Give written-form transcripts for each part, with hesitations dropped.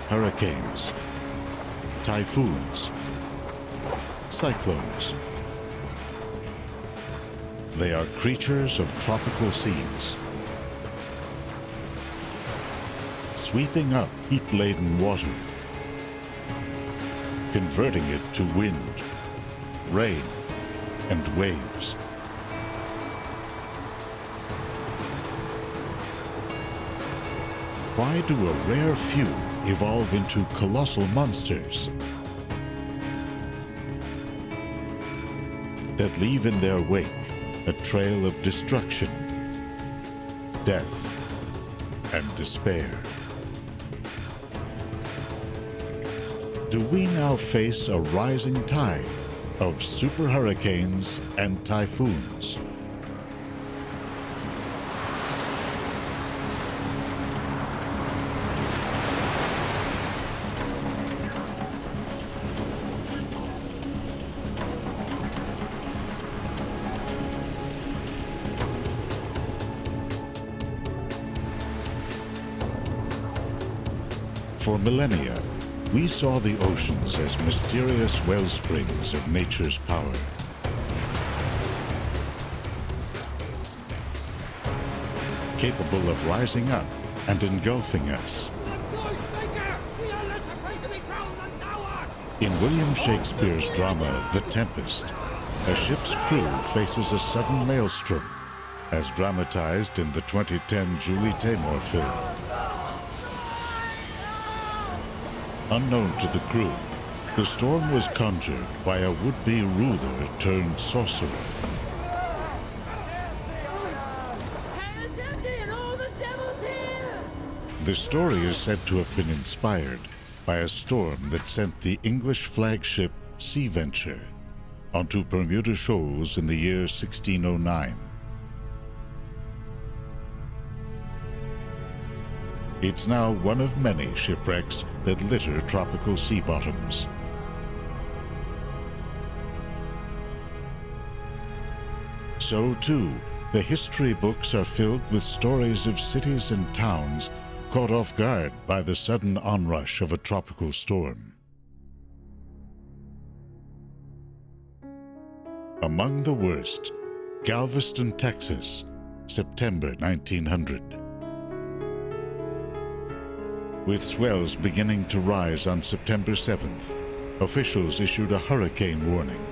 hurricanes, typhoons, cyclones. They are creatures of tropical seas, sweeping up heat-laden water, converting it to wind, rain, and waves. Why do a rare few evolve into colossal monsters that leave in their wake a trail of destruction, death, and despair? Do we now face a rising tide of super hurricanes and typhoons? For millennia, we saw the oceans as mysterious wellsprings of nature's power. Capable of rising up and engulfing us. In William Shakespeare's drama, The Tempest, a ship's crew faces a sudden maelstrom, as dramatized in the 2010 Julie Taymor film. Unknown to the crew, the storm was conjured by a would-be ruler turned sorcerer. Hell's empty and all the devil's here! The story is said to have been inspired by a storm that sent the English flagship Sea Venture onto Bermuda Shoals in the year 1609. It's now one of many shipwrecks that litter tropical sea bottoms. So too, the history books are filled with stories of cities and towns caught off guard by the sudden onrush of a tropical storm. Among the worst, Galveston, Texas, September 1900. With swells beginning to rise on September 7th, officials issued a hurricane warning.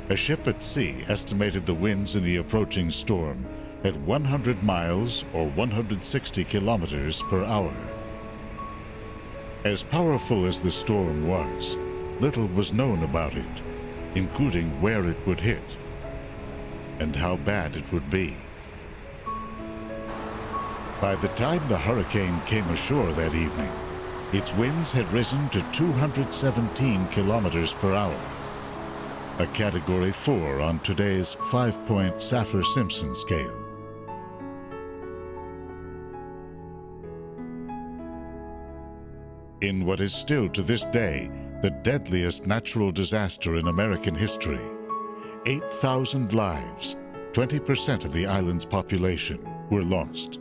A ship at sea estimated the winds in the approaching storm at 100 miles or 160 kilometers per hour. As powerful as the storm was, little was known about it, including where it would hit and how bad it would be. By the time the hurricane came ashore that evening, its winds had risen to 217 kilometers per hour, a Category 4 on today's 5-point Saffir-Simpson scale. In what is still to this day the deadliest natural disaster in American history, 8,000 lives, 20% of the island's population, were lost.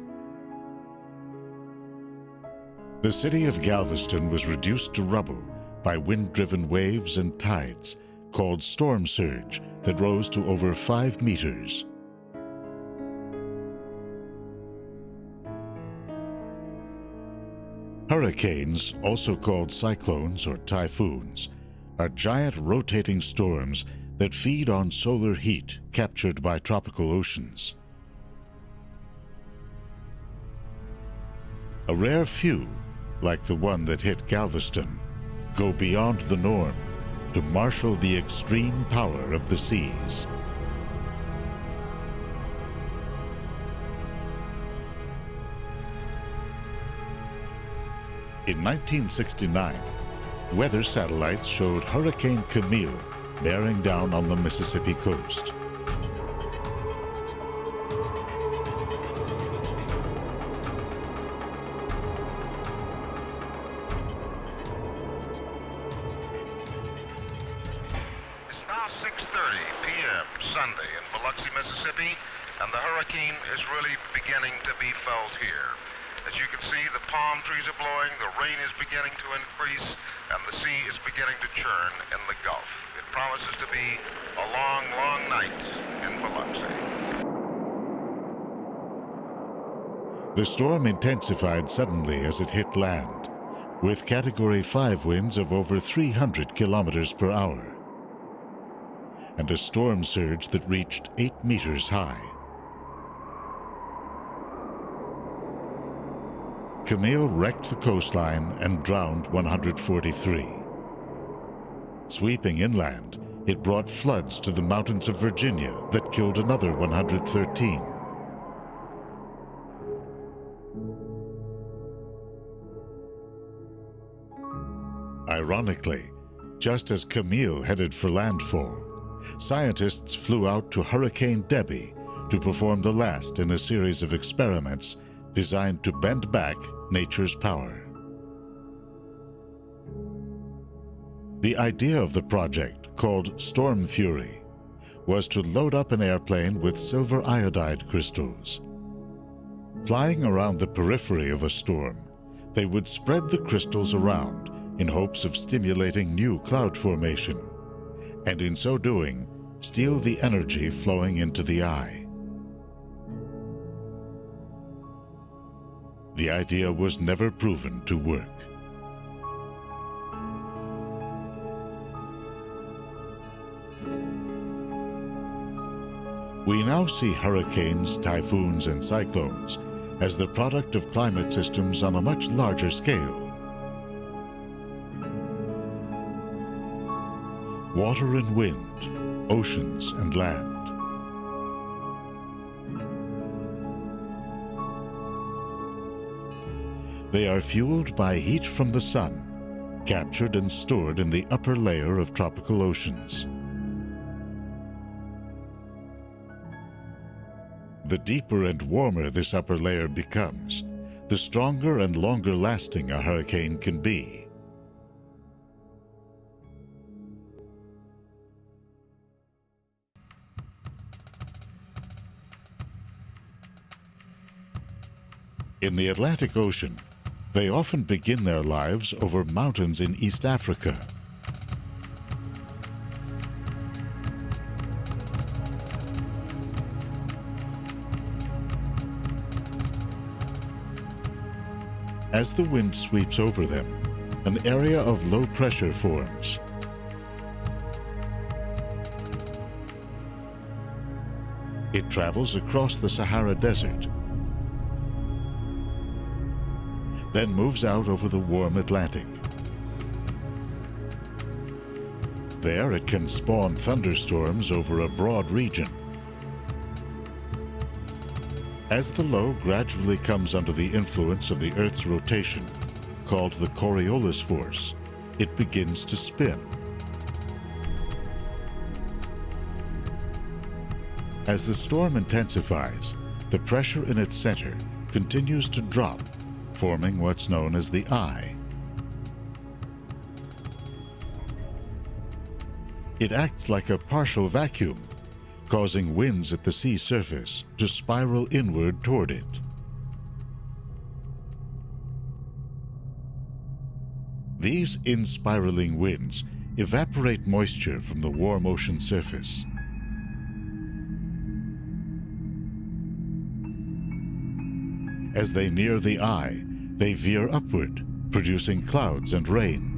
The city of Galveston was reduced to rubble by wind-driven waves and tides called storm surge that rose to over 5 meters. Hurricanes, also called cyclones or typhoons, are giant rotating storms that feed on solar heat captured by tropical oceans. A rare few, like the one that hit Galveston, go beyond the norm to marshal the extreme power of the seas. In 1969, weather satellites showed Hurricane Camille bearing down on the Mississippi coast. Sunday in Biloxi, Mississippi, and the hurricane is really beginning to be felt here. As you can see, the palm trees are blowing, the rain is beginning to increase, and the sea is beginning to churn in the Gulf. It promises to be a long, long night in Biloxi. The storm intensified suddenly as it hit land, with Category 5 winds of over 300 kilometers per hour, and a storm surge that reached 8 meters high. Camille wrecked the coastline and drowned 143. Sweeping inland, it brought floods to the mountains of Virginia that killed another 113. Ironically, just as Camille headed for landfall, scientists flew out to Hurricane Debbie to perform the last in a series of experiments designed to bend back nature's power. The idea of the project, called Storm Fury, was to load up an airplane with silver iodide crystals. Flying around the periphery of a storm, they would spread the crystals around in hopes of stimulating new cloud formation, and in so doing, steal the energy flowing into the eye. The idea was never proven to work. We now see hurricanes, typhoons, and cyclones as the product of climate systems on a much larger scale. Water and wind, oceans and land. They are fueled by heat from the sun, captured and stored in the upper layer of tropical oceans. The deeper and warmer this upper layer becomes, the stronger and longer lasting a hurricane can be. In the Atlantic Ocean, they often begin their lives over mountains in East Africa. As the wind sweeps over them, an area of low pressure forms. It travels across the Sahara Desert, then moves out over the warm Atlantic. There it can spawn thunderstorms over a broad region. As the low gradually comes under the influence of the Earth's rotation, called the Coriolis force, it begins to spin. As the storm intensifies, the pressure in its center continues to drop, forming what's known as the eye. It acts like a partial vacuum, causing winds at the sea surface to spiral inward toward it. These in-spiraling winds evaporate moisture from the warm ocean surface. As they near the eye, they veer upward, producing clouds and rain.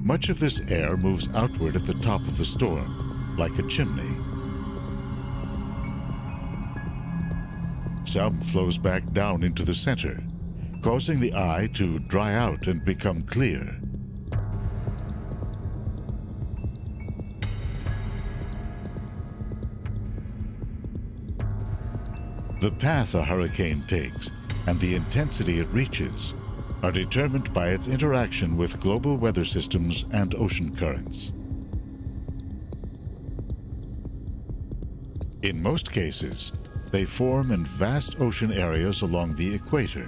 Much of this air moves outward at the top of the storm, like a chimney. Some flows back down into the center, causing the eye to dry out and become clear. The path a hurricane takes and the intensity it reaches are determined by its interaction with global weather systems and ocean currents. In most cases, they form in vast ocean areas along the equator,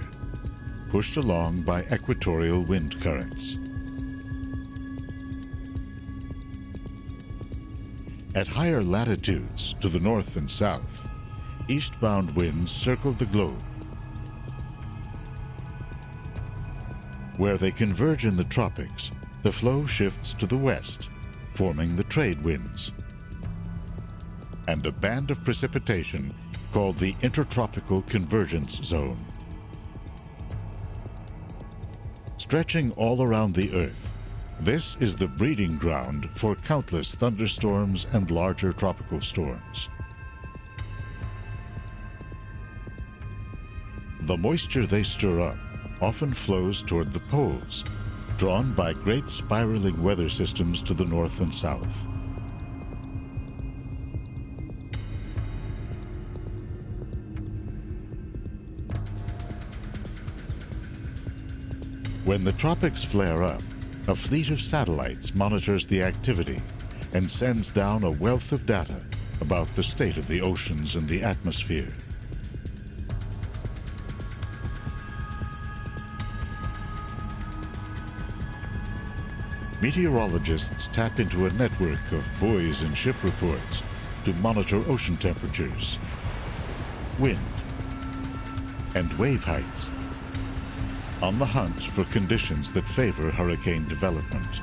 pushed along by equatorial wind currents. At higher latitudes to the north and south, eastbound winds circled the globe. Where they converge in the tropics, the flow shifts to the west, forming the trade winds. And a band of precipitation called the Intertropical Convergence Zone. Stretching all around the Earth, this is the breeding ground for countless thunderstorms and larger tropical storms. The moisture they stir up often flows toward the poles, drawn by great spiraling weather systems to the north and south. When the tropics flare up, a fleet of satellites monitors the activity and sends down a wealth of data about the state of the oceans and the atmosphere. Meteorologists tap into a network of buoys and ship reports to monitor ocean temperatures, wind, and wave heights, on the hunt for conditions that favor hurricane development.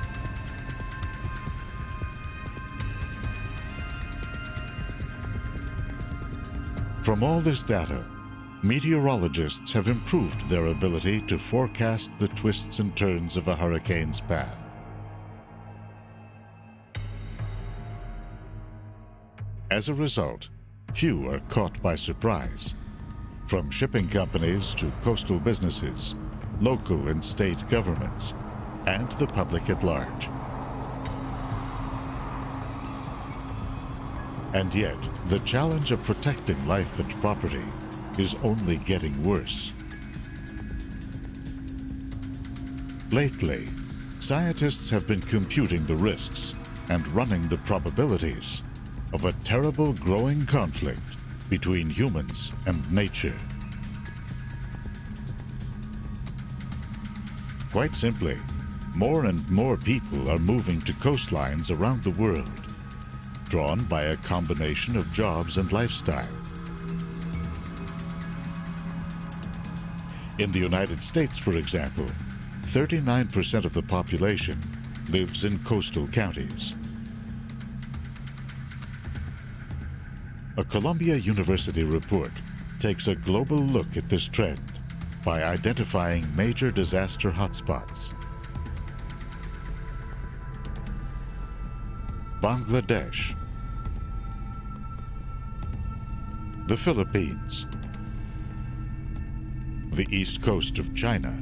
From all this data, meteorologists have improved their ability to forecast the twists and turns of a hurricane's path. As a result, few are caught by surprise, from shipping companies to coastal businesses, local and state governments, and the public at large. And yet, the challenge of protecting life and property is only getting worse. Lately, scientists have been computing the risks and running the probabilities of a terrible growing conflict between humans and nature. Quite simply, more and more people are moving to coastlines around the world, drawn by a combination of jobs and lifestyle. In the United States, for example, 39% of the population lives in coastal counties. A Columbia University report takes a global look at this trend by identifying major disaster hotspots. Bangladesh, the Philippines, the east coast of China,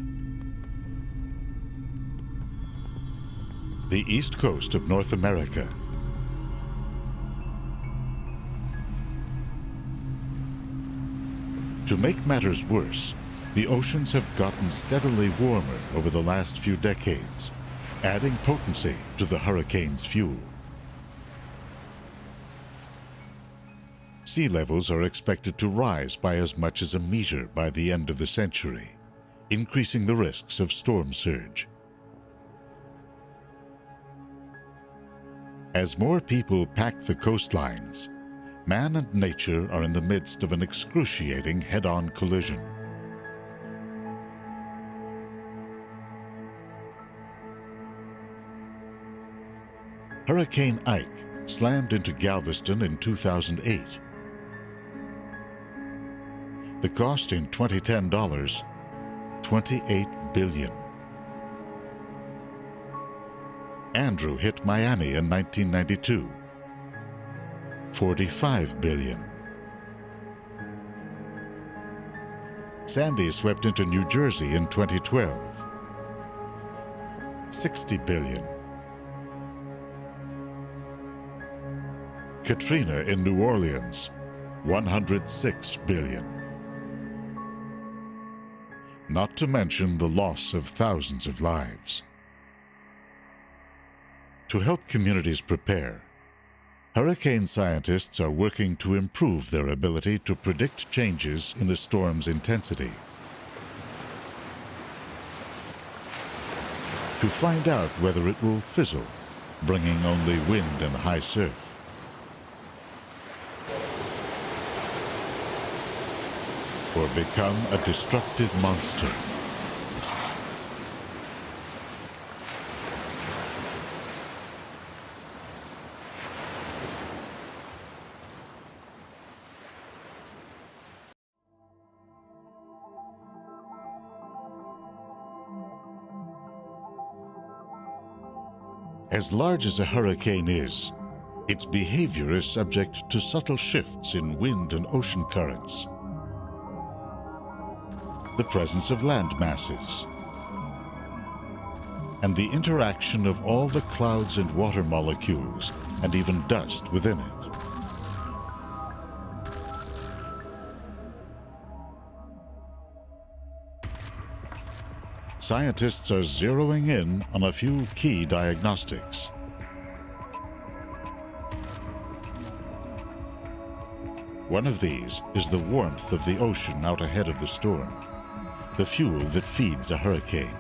the east coast of North America, to make matters worse, the oceans have gotten steadily warmer over the last few decades, adding potency to the hurricane's fuel. Sea levels are expected to rise by as much as a meter by the end of the century, increasing the risks of storm surge. As more people pack the coastlines, man and nature are in the midst of an excruciating head-on collision. Hurricane Ike slammed into Galveston in 2008. The cost in 2010 dollars, $28 billion. Andrew hit Miami in 1992. $45 billion. Sandy swept into New Jersey in 2012. $60 billion. Katrina in New Orleans, $106 billion. Not to mention the loss of thousands of lives. To help communities prepare, hurricane scientists are working to improve their ability to predict changes in a storm's intensity. To find out whether it will fizzle, bringing only wind and high surf. or become a destructive monster. As large as a hurricane is, its behavior is subject to subtle shifts in wind and ocean currents, the presence of land masses, and the interaction of all the clouds and water molecules and even dust within it. Scientists are zeroing in on a few key diagnostics. One of these is the warmth of the ocean out ahead of the storm, the fuel that feeds a hurricane.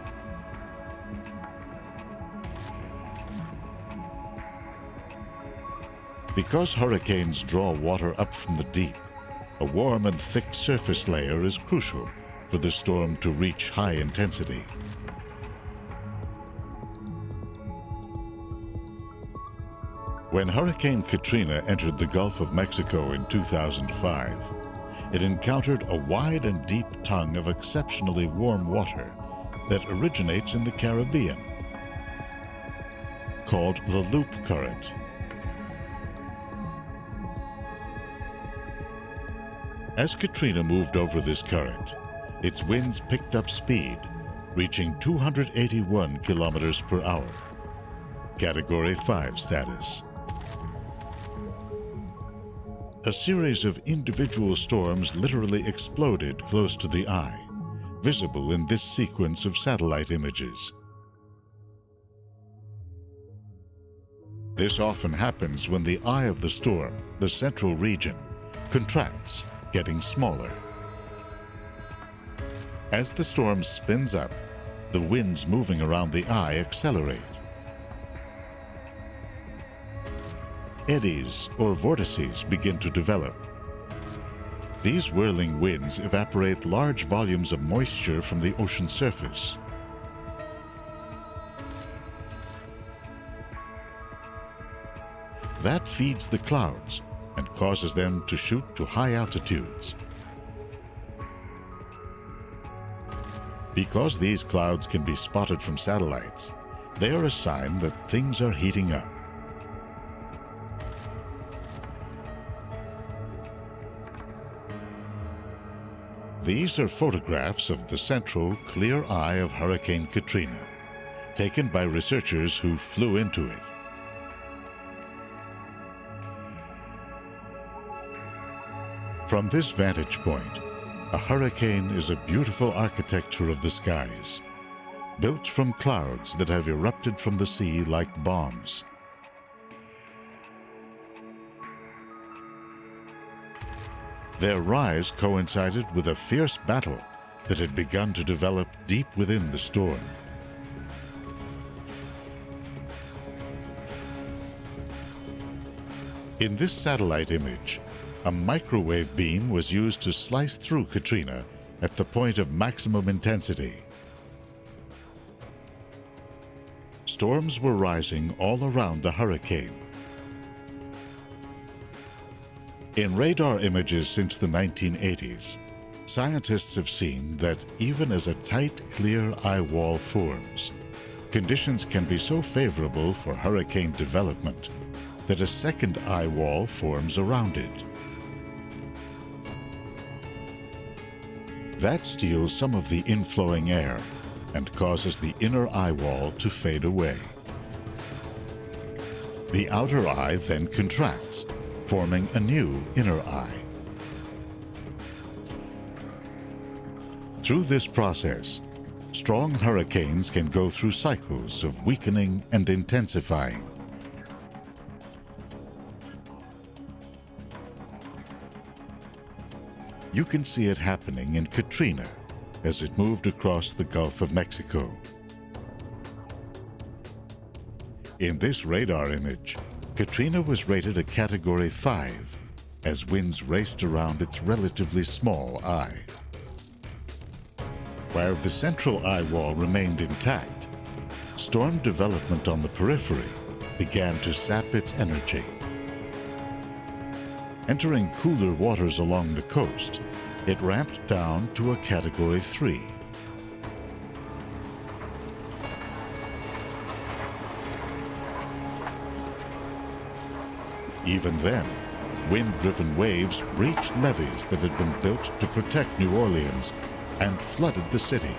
Because hurricanes draw water up from the deep, a warm and thick surface layer is crucial for the storm to reach high intensity. When Hurricane Katrina entered the Gulf of Mexico in 2005, it encountered a wide and deep tongue of exceptionally warm water that originates in the Caribbean, called the Loop Current. As Katrina moved over this current, its winds picked up speed, reaching 281 kilometers per hour, Category 5 status. A series of individual storms literally exploded close to the eye, visible in this sequence of satellite images. This often happens when the eye of the storm, the central region, contracts, getting smaller. As the storm spins up, the winds moving around the eye accelerate. Eddies or vortices begin to develop. These whirling winds evaporate large volumes of moisture from the ocean surface. That feeds the clouds and causes them to shoot to high altitudes. Because these clouds can be spotted from satellites, they are a sign that things are heating up. These are photographs of the central, clear eye of Hurricane Katrina, taken by researchers who flew into it. From this vantage point, a hurricane is a beautiful architecture of the skies, built from clouds that have erupted from the sea like bombs. Their rise coincided with a fierce battle that had begun to develop deep within the storm. In this satellite image, a microwave beam was used to slice through Katrina at the point of maximum intensity. Storms were rising all around the hurricane. In radar images since the 1980s, scientists have seen that even as a tight, clear eye wall forms, conditions can be so favorable for hurricane development that a second eye wall forms around it. That steals some of the inflowing air and causes the inner eye wall to fade away. The outer eye then contracts, forming a new inner eye. Through this process, strong hurricanes can go through cycles of weakening and intensifying. You can see it happening in Katrina as it moved across the Gulf of Mexico. In this radar image, Katrina was rated a Category 5 as winds raced around its relatively small eye. While the central eye wall remained intact, storm development on the periphery began to sap its energy. Entering cooler waters along the coast, it ramped down to a Category 3. Even then, wind-driven waves breached levees that had been built to protect New Orleans and flooded the city.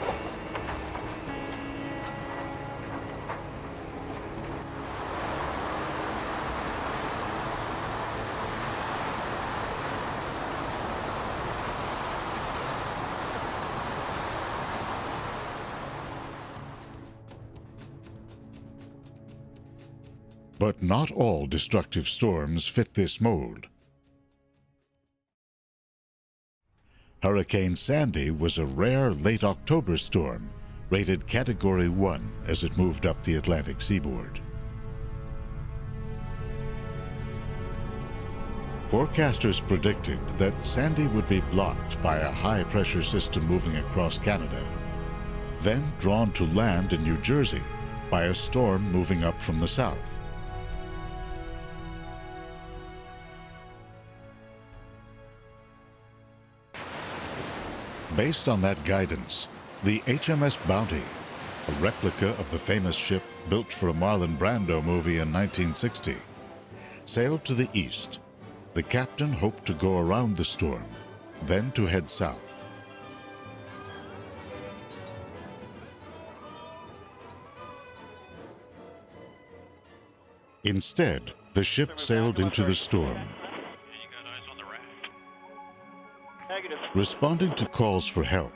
But not all destructive storms fit this mold. Hurricane Sandy was a rare late October storm, rated Category 1 as it moved up the Atlantic seaboard. Forecasters predicted that Sandy would be blocked by a high-pressure system moving across Canada, then drawn to land in New Jersey by a storm moving up from the south. Based on that guidance, the HMS Bounty, a replica of the famous ship built for a Marlon Brando movie in 1960, sailed to the east. The captain hoped to go around the storm, then to head south. Instead, the ship sailed into the storm. Responding to calls for help,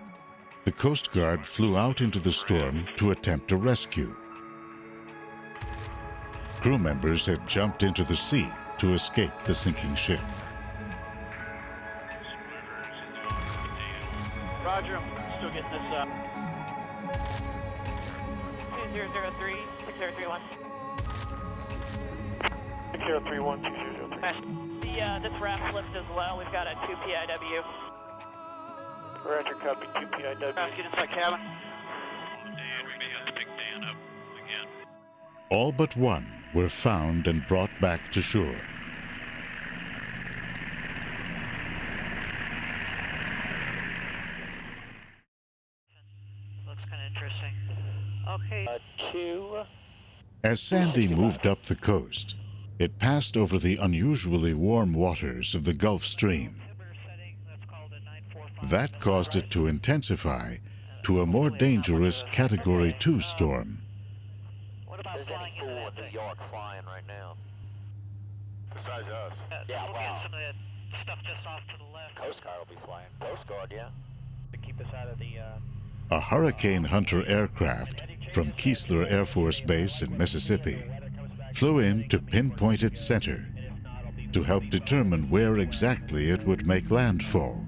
the Coast Guard flew out into the storm to attempt a rescue. Crew members had jumped into the sea to escape the sinking ship. Roger, I'm still getting this up. 2003, 6031. 6031, 2003. This raft lift as well. We've got a 2 PIW. Roger, copy, 2 PIW. Get inside cabin. Dan, we may have to pick Dan up again. All but one were found and brought back to shore. Looks kind of interesting. Okay. 2. As Sandy moved up the coast, it passed over the unusually warm waters of the Gulf Stream. That caused it to intensify to a more dangerous Category 2 storm. What about flying into that thing? New York flying right now. Besides us. Yeah, Looking wow. at some of that stuff just off to the left. Coast Guard will be flying. Coast Guard, yeah. To keep us out of the, A Hurricane Hunter aircraft from Keesler Air Force Base in Mississippi flew in to pinpoint its center to help determine where exactly it would make landfall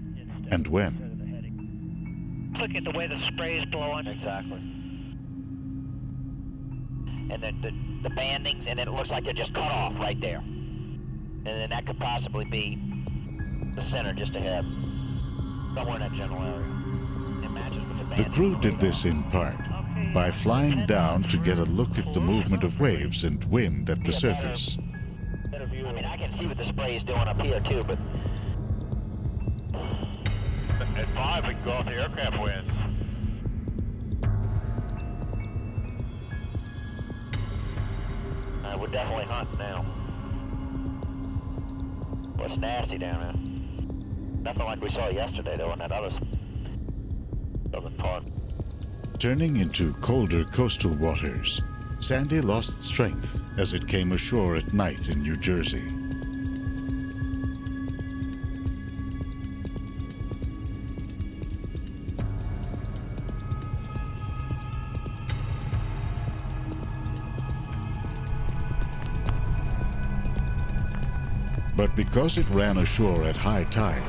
and when. Look at the way the spray is blowing. Exactly. And then the bandings, and then it looks like they're just cut off right there. And then that could possibly be the center just ahead. Somewhere in that general area. Imagine with the The bandings. crew did this in part by flying down to get a look at the movement of waves and wind at the surface. I mean, I can see what the spray is doing up here too, but At 5, we can go off the aircraft winds. we're definitely hunting now. Well, it's nasty down there. Nothing like we saw yesterday though in that other southern part. Turning into colder coastal waters, Sandy lost strength as it came ashore at night in New Jersey. But because it ran ashore at high tide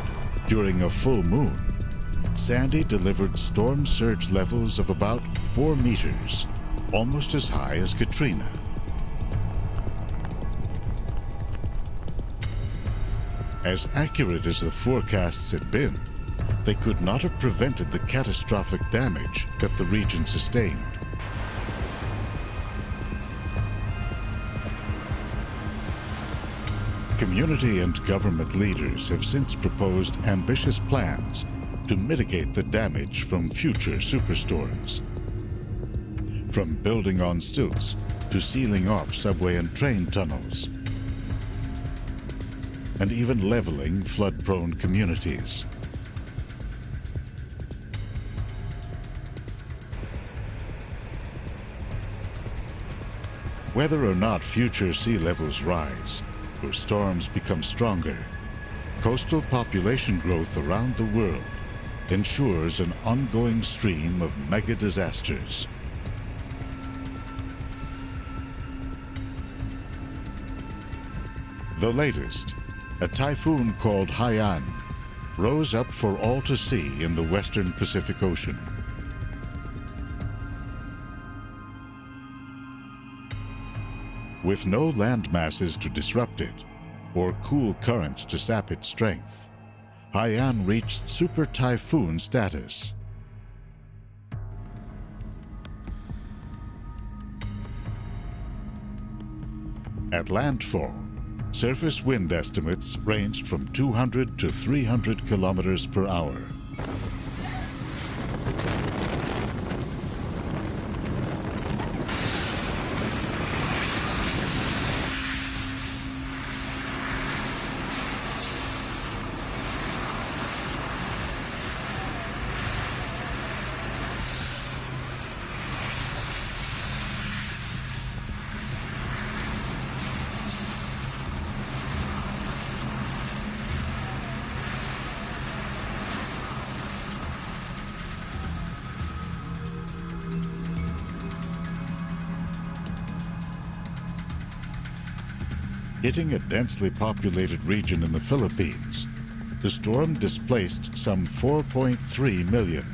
during a full moon, Sandy delivered storm surge levels of about 4 meters, almost as high as Katrina. As accurate as the forecasts had been, they could not have prevented the catastrophic damage that the region sustained. Community and government leaders have since proposed ambitious plans to mitigate the damage from future superstorms. From building on stilts to sealing off subway and train tunnels, and even leveling flood-prone communities. Whether or not future sea levels rise, or storms become stronger, coastal population growth around the world ensures an ongoing stream of mega disasters. The latest, a typhoon called Haiyan, rose up for all to see in the western Pacific Ocean. With no land masses to disrupt it, or cool currents to sap its strength, Haiyan reached super typhoon status. At landfall, surface wind estimates ranged from 200 to 300 kilometers per hour. Hitting a densely populated region in the Philippines, the storm displaced some 4.3 million,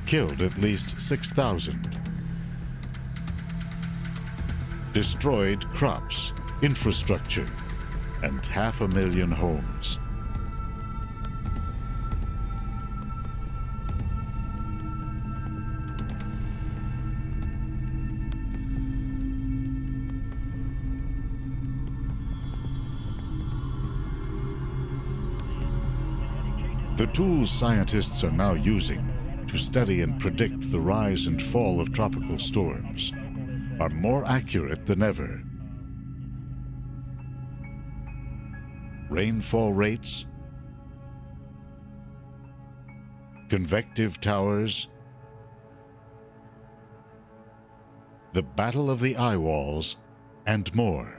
killed at least 6,000, destroyed crops, infrastructure, and 500,000 homes. The tools scientists are now using to study and predict the rise and fall of tropical storms are more accurate than ever. Rainfall rates, convective towers, the battle of the eye walls, and more.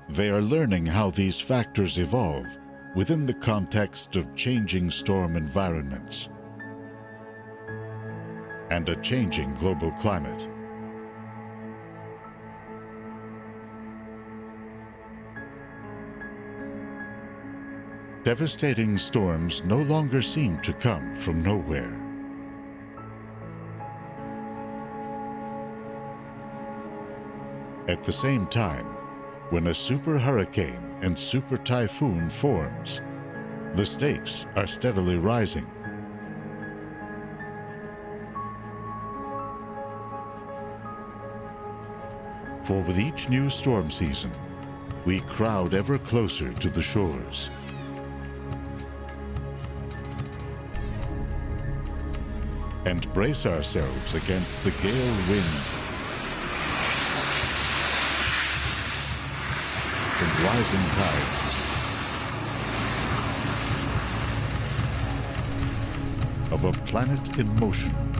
They are learning how these factors evolve within the context of changing storm environments and a changing global climate. Devastating storms no longer seem to come from nowhere. At the same time, when a super hurricane and super typhoon forms, the stakes are steadily rising. For with each new storm season, we crowd ever closer to the shores. And brace ourselves against the gale winds and rising tides. Of a planet in motion.